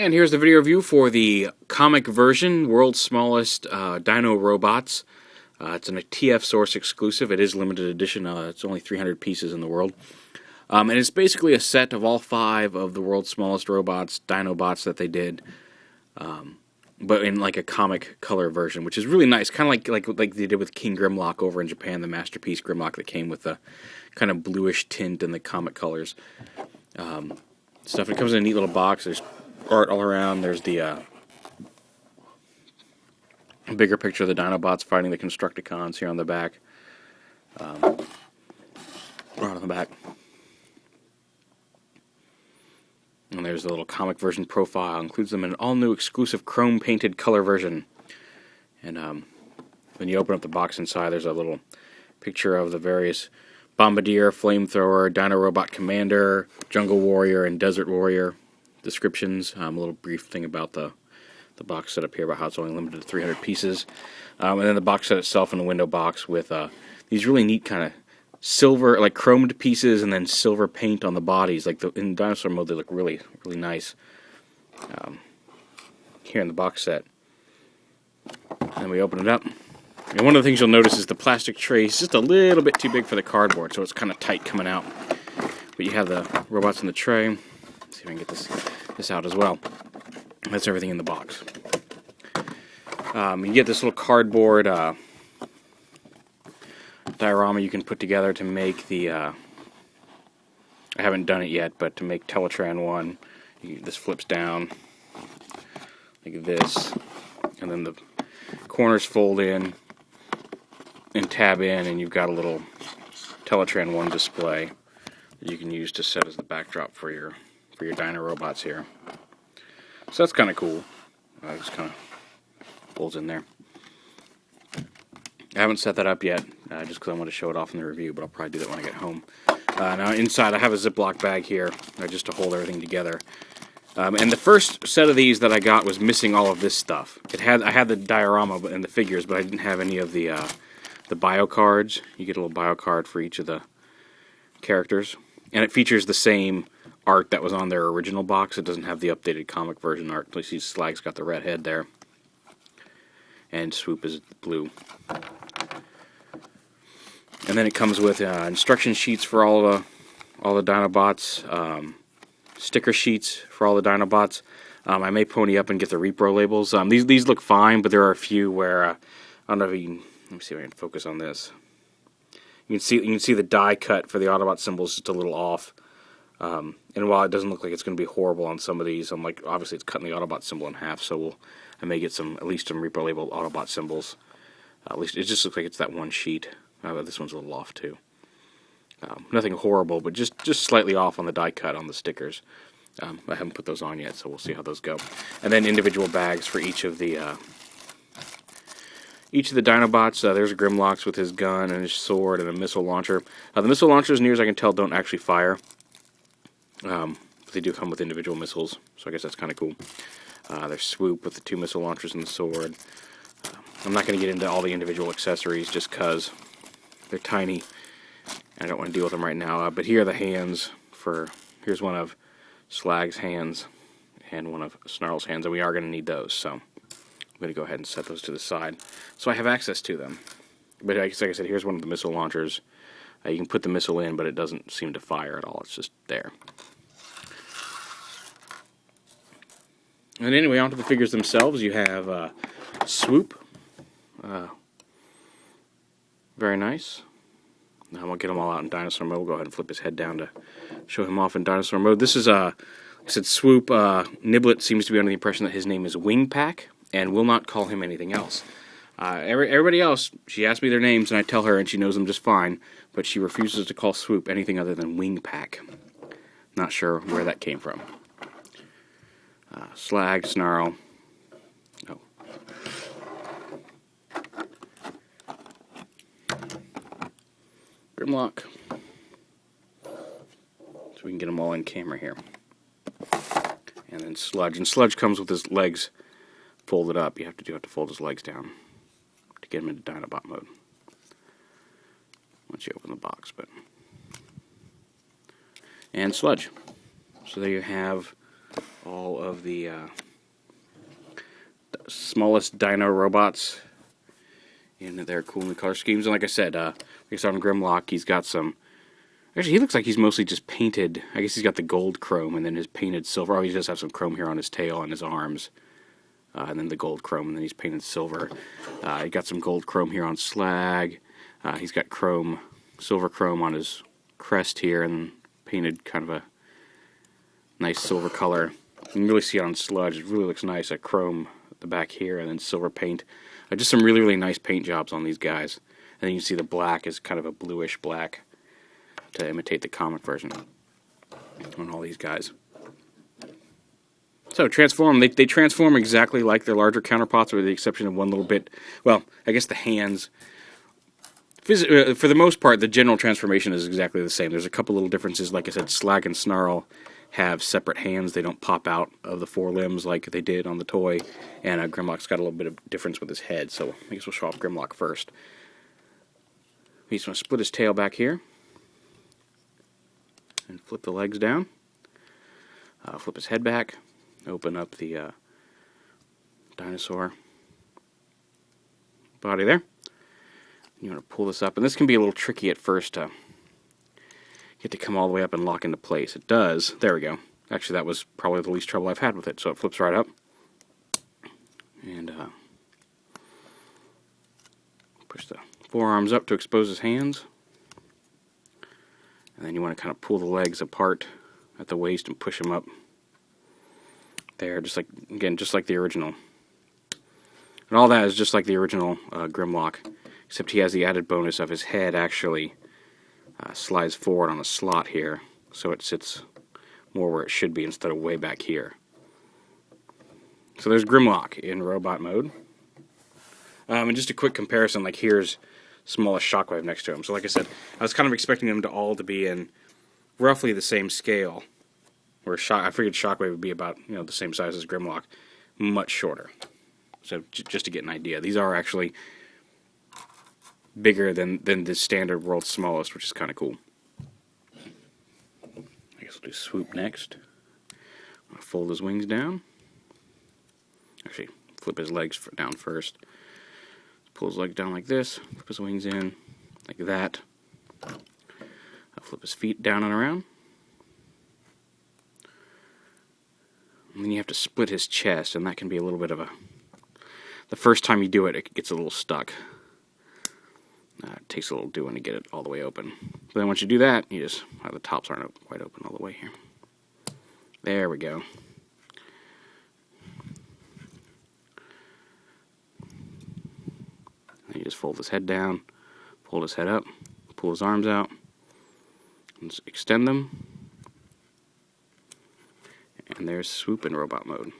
And here's the video review for the comic version, world's smallest Dinorobots. It's a TFSource exclusive. It is limited edition. It's only 300 pieces in the world. And it's basically a set of all 5 of the world's smallest robots, Dinobots, that they did, but in like a comic color version, which is really nice. Kind of like they did with King Grimlock over in Japan, the Masterpiece Grimlock that came with the kind of bluish tint and the comic colors. Stuff. It comes in a neat little box. There's art all around. There's the bigger picture of the Dinobots fighting the Constructicons here on the back. Right on the back. And there's the little comic version profile. Includes them in an all-new exclusive chrome-painted color version. And when you open up the box inside, there's a little picture of the various Bombardier, Flamethrower, Dinarobot Commander, Jungle Warrior, and Desert Warrior descriptions. A little brief thing about the box set up here, about how it's only limited to 300 pieces. And then the box set itself in the window box with these really neat kind of silver, like chromed pieces, and then silver paint on the bodies. Like in dinosaur mode, they look really, really nice. Here in the box set. And we open it up. And one of the things you'll notice is the plastic tray is just a little bit too big for the cardboard, so it's kind of tight coming out. But you have the robots in the tray. Let's see if I can get this out as well. That's everything in the box. You get this little cardboard diorama you can put together to make the, I haven't done it yet, but to make Teletran 1, this flips down like this, and then the corners fold in and tab in, and you've got a little Teletran 1 display that you can use to set as the backdrop for your Dinorobots here. So that's kind of cool. It just kind of folds in there. I haven't set that up yet, just because I want to show it off in the review, but I'll probably do that when I get home. Now inside I have a Ziploc bag here, just to hold everything together. And the first set of these that I got was missing all of this stuff. I had the diorama and the figures, but I didn't have any of the bio cards. You get a little bio card for each of the characters, and it features the same art that was on their original box. It doesn't have the updated comic version art. You see Slag's got the red head there, and Swoop is blue. And then it comes with instruction sheets for all the Dinobots, sticker sheets for all the Dinobots. I may pony up and get the repro labels. These look fine, but there are a few where I don't know if you can. Let me see if I can focus on this. You can see the die cut for the Autobot symbol is just a little off. And while it doesn't look like it's going to be horrible on some of these, I'm like, obviously it's cutting the Autobot symbol in half, so I may get at least some repro labeled Autobot symbols. At least it just looks like it's that one sheet. This one's a little off too. Nothing horrible, but just slightly off on the die cut on the stickers. I haven't put those on yet, so we'll see how those go. And then individual bags for each of the Dinobots. There's Grimlock's with his gun and his sword and a missile launcher. The missile launchers, as near as I can tell, don't actually fire. But they do come with individual missiles, so I guess that's kind of cool. There's Swoop with the 2 missile launchers and the sword. I'm not going to get into all the individual accessories just because they're tiny. I don't want to deal with them right now. But here are the hands here's one of Slag's hands and one of Snarl's hands, and we are going to need those, so I'm going to go ahead and set those to the side so I have access to them. But like I said, here's one of the missile launchers. You can put the missile in, but it doesn't seem to fire at all. It's just there. And anyway, onto the figures themselves. You have Swoop. Very nice. Now I won't get them all out in dinosaur mode. We'll go ahead and flip his head down to show him off in dinosaur mode. This is, like I said, Swoop. Niblet seems to be under the impression that his name is Wingpack and will not call him anything else. Everybody else, she asks me their names and I tell her and she knows them just fine, but she refuses to call Swoop anything other than Wingpack. Not sure where that came from. Slag, Snarl. Oh. Grimlock. So we can get them all in camera here. And then Sludge. And Sludge comes with his legs folded up. You have to fold his legs down to get him into Dinobot mode. Once you open the box, and Sludge. So there you have all of the smallest Dinorobots in their cool new color schemes. And like I said, on Grimlock, he's got some... Actually, he looks like he's mostly just painted. I guess he's got the gold chrome and then his painted silver. Oh, he does have some chrome here on his tail and his arms. And then the gold chrome, and then he's painted silver. He got some gold chrome here on Slag. He's got chrome, silver chrome on his crest here, and painted kind of a nice silver color. You can really see it on Sludge. It really looks nice. Chrome at the back here, and then silver paint. Just some really, really nice paint jobs on these guys. And then you can see the black is kind of a bluish black to imitate the comic version on all these guys. So transform. They transform exactly like their larger counterparts, with the exception of one little bit. Well, I guess the hands. For the most part, the general transformation is exactly the same. There's a couple little differences. Like I said, Slag and Snarl have separate hands. They don't pop out of the forelimbs like they did on the toy. And Grimlock's got a little bit of difference with his head. So I guess we'll show off Grimlock first. He's going to split his tail back here. And flip the legs down. Flip his head back. Open up the dinosaur body there. You want to pull this up, and this can be a little tricky at first to get to come all the way up and lock into place. It does. There we go. Actually, that was probably the least trouble I've had with it. So it flips right up, and push the forearms up to expose his hands, and then you want to kind of pull the legs apart at the waist and push them up. There, just like the original. And all that is just like the original Grimlock, except he has the added bonus of his head actually slides forward on a slot here, so it sits more where it should be instead of way back here. So there's Grimlock in robot mode. And just a quick comparison, like here's smallest Shockwave next to him. So like I said, I was kind of expecting them to all to be in roughly the same scale. Where I figured Shockwave would be about the same size as Grimlock, much shorter. So just to get an idea, these are actually bigger than the standard world's smallest, which is kind of cool. I guess we'll do Swoop next. I'm gonna fold his wings down. Actually, flip his legs down first. Pull his legs down like this. Flip his wings in like that. I'll flip his feet down and around. And then you have to split his chest, and that can be a little bit of a... The first time you do it, it gets a little stuck. It takes a little doing to get it all the way open. But then once you do that, you just... the tops aren't quite open all the way here. There we go. And you just fold his head down, fold his head up, pull his arms out, and extend them. And there's Swoop in robot mode.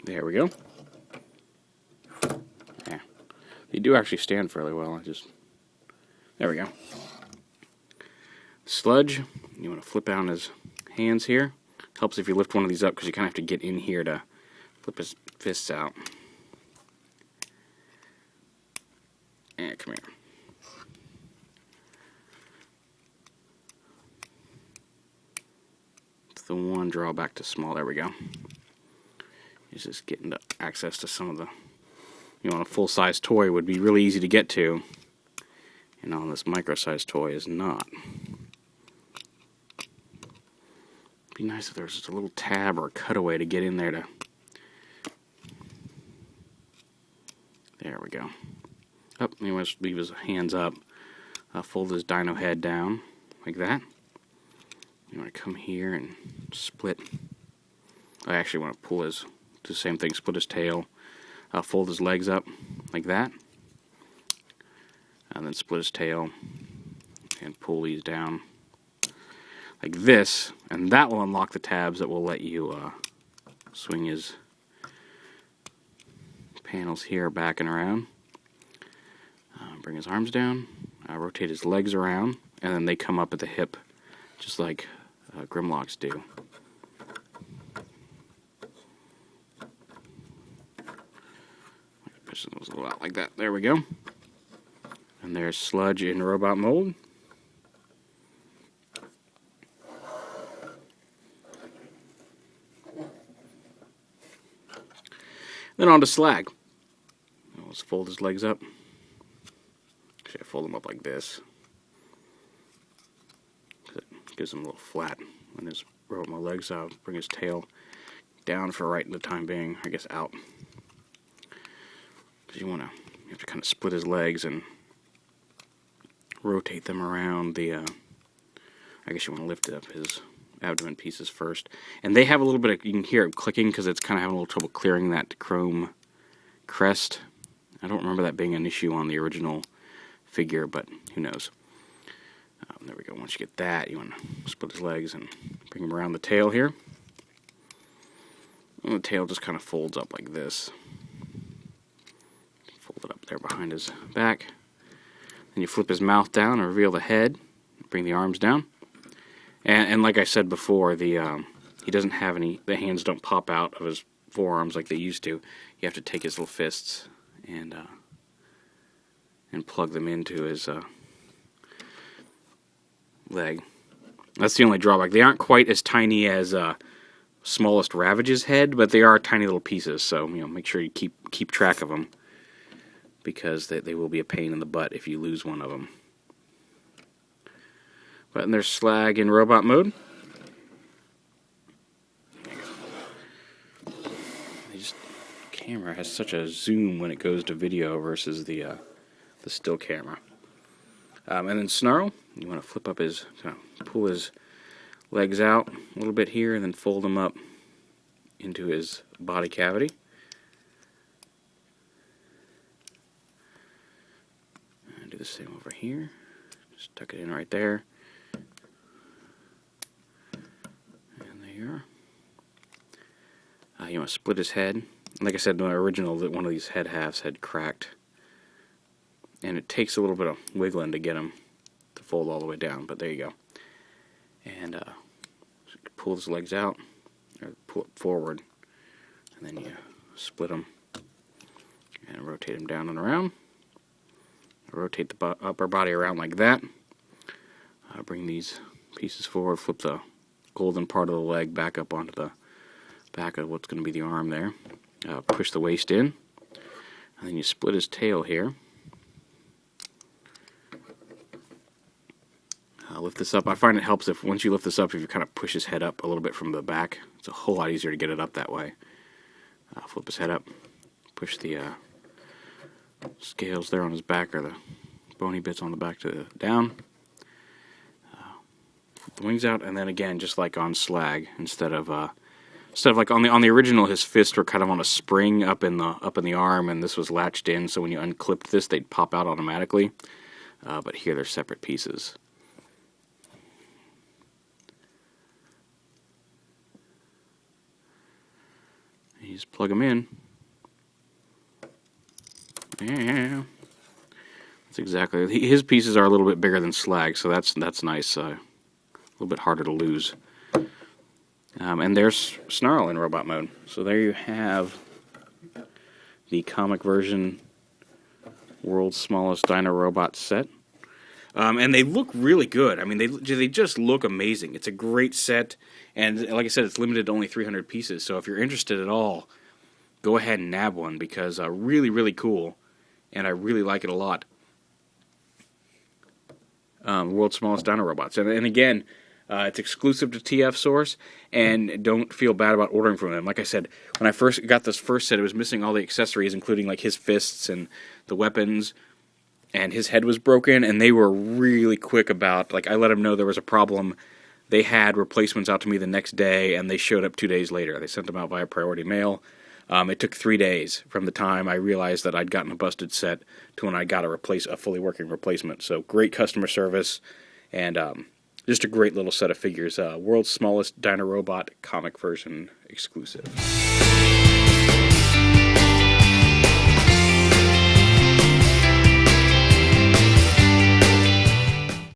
There we go. Yeah. They do actually stand fairly well. There we go. Sludge. You want to flip down his hands here. Helps if you lift one of these up because you kind of have to get in here to flip his fists out. And come here. The one drawback to small, there we go, is just getting access to some of the, a full-size toy would be really easy to get to, and on this micro-sized toy is not. It'd be nice if there was just a little tab or a cutaway to get in there to, there we go. Up, you want to leave his hands up, fold his dino head down, like that. You want to come here and split. I actually want to do the same thing, split his tail, fold his legs up like that, and then split his tail and pull these down like this, and that will unlock the tabs that will let you swing his panels here back and around. Bring his arms down, rotate his legs around, and then they come up at the hip just like Grimlocks do. Push those a little out like that. There we go. And there's Sludge in robot mode. Then on to Slag. Let's fold his legs up. Actually, I fold them up like this. It gives him a little flat. And just roll my legs out, bring his tail down for right in the time being, I guess out. Because you have to kind of split his legs and rotate them around the, I guess you want to lift up his abdomen pieces first. And they have a little bit of, you can hear it clicking because it's kind of having a little trouble clearing that chrome crest. I don't remember that being an issue on the original figure, but who knows. There we go. Once you get that, you want to split his legs and bring him around the tail here. And the tail just kind of folds up like this. Fold it up there behind his back. Then you flip his mouth down and reveal the head. Bring the arms down. And like I said before, he doesn't have any, the hands don't pop out of his forearms like they used to. You have to take his little fists and plug them into his leg. That's the only drawback. They aren't quite as tiny as smallest Ravage's head, but they are tiny little pieces, so make sure you keep track of them, because they will be a pain in the butt if you lose one of them. But there's Slag in robot mode. Camera has such a zoom when it goes to video versus the still camera. And then Snarl, you want to flip up his, pull his legs out a little bit here, and then fold them up into his body cavity. And do the same over here. Just tuck it in right there. And there you are. You want to split his head. Like I said, in the original, that one of these head halves had cracked. And it takes a little bit of wiggling to get them to fold all the way down, but there you go. And pull his legs out, or pull it forward, and then you split them and rotate them down and around. Rotate the upper body around like that. Bring these pieces forward, flip the golden part of the leg back up onto the back of what's going to be the arm there. Push the waist in, and then you split his tail here. Lift this up. I find it helps if once you lift this up, if you kind of push his head up a little bit from the back. It's a whole lot easier to get it up that way. Flip his head up, push the scales there on his back, or the bony bits on the back, down. Flip the wings out, and then again, just like on Slag, instead of like on the original, his fists were kind of on a spring up in the arm, and this was latched in. So when you unclipped this, they'd pop out automatically. But here they're separate pieces. And you just plug them in. Yeah, that's exactly. His pieces are a little bit bigger than Slag, so that's nice. A little bit harder to lose. And there's Snarl in robot mode. So there you have the comic version World's Smallest Dinorobots set. And they look really good. I mean, they just look amazing. It's a great set, and like I said, it's limited to only 300 pieces. So if you're interested at all, go ahead and nab one, because really, really cool, and I really like it a lot. World's Smallest Dinorobots. And again, it's exclusive to TFSource, and don't feel bad about ordering from them. Like I said, when I first got this first set, it was missing all the accessories, including like his fists and the weapons, and his head was broken, and they were really quick about, like, I let them know there was a problem. They had replacements out to me the next day, and they showed up 2 days later. They sent them out via priority mail. It took 3 days from the time I realized that I'd gotten a busted set to when I got a fully working replacement. So great customer service, and just a great little set of figures. World's Smallest Dinorobot comic version exclusive.